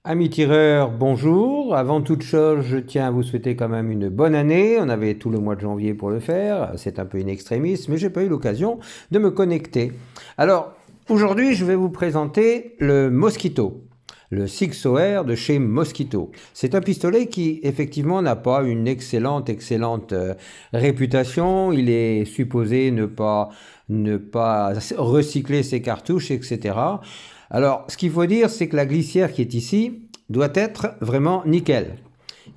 Amis tireurs, bonjour. Avant toute chose, je tiens à vous souhaiter quand même une bonne année. On avait tout le mois de janvier pour le faire. C'est un peu in extremis, mais j'ai pas eu l'occasion de me connecter. Alors, aujourd'hui, je vais vous présenter le Mosquito, le 6OR de chez Mosquito. C'est un pistolet qui, effectivement, n'a pas une excellente réputation. Il est supposé ne pas recycler ses cartouches, etc. Alors, ce qu'il faut dire, c'est que la glissière qui est ici doit être vraiment nickel.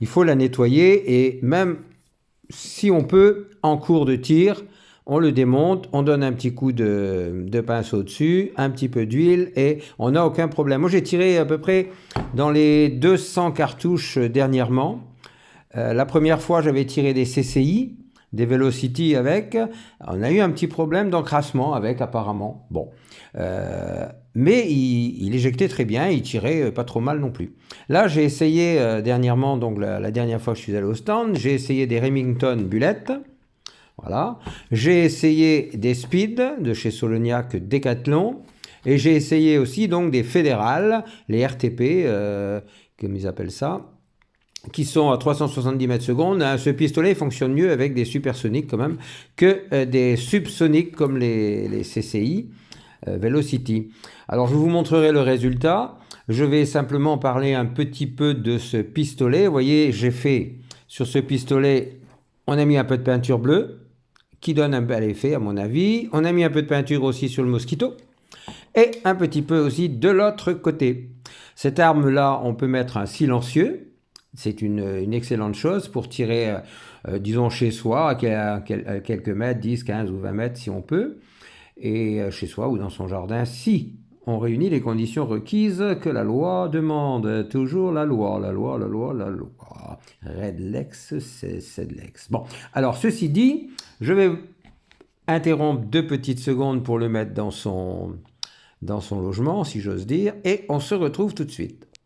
Il faut la nettoyer et même si on peut, en cours de tir, on le démonte, on donne un petit coup de pinceau dessus, un petit peu d'huile et on n'a aucun problème. Moi, j'ai tiré à peu près dans les 200 cartouches dernièrement. La première fois, j'avais tiré des CCI, des Velocity avec. On a eu un petit problème d'encrassement avec, apparemment. Bon. Mais il éjectait très bien, il tirait pas trop mal non plus. Là, j'ai essayé dernièrement, donc la dernière fois que je suis allé au stand, j'ai essayé des Remington Bullet. Voilà. J'ai essayé des Speed de chez Soloniac Decathlon. Et j'ai essayé aussi donc des Fédérales, les RTP, comme ils appellent ça, qui sont à 370 mètres secondes. Ce pistolet fonctionne mieux avec des supersoniques quand même que des subsoniques comme les CCI Velocity. Alors je vous montrerai le résultat. Je vais simplement parler un petit peu de ce pistolet. Vous voyez, j'ai fait sur ce pistolet, on a mis un peu de peinture bleue qui donne un bel effet à mon avis. On a mis un peu de peinture aussi sur le Mosquito et un petit peu aussi de l'autre côté. Cette arme-là, on peut mettre un silencieux. C'est une excellente chose pour tirer, disons, chez soi, à quelques mètres, 10, 15 ou 20 mètres si on peut, et chez soi ou dans son jardin, si on réunit les conditions requises que la loi demande. Toujours la loi, la loi, la loi, la loi. Redlex, c'est Sedlex. Bon, alors ceci dit, je vais interrompre 2 petites secondes pour le mettre dans son logement, si j'ose dire, et on se retrouve tout de suite.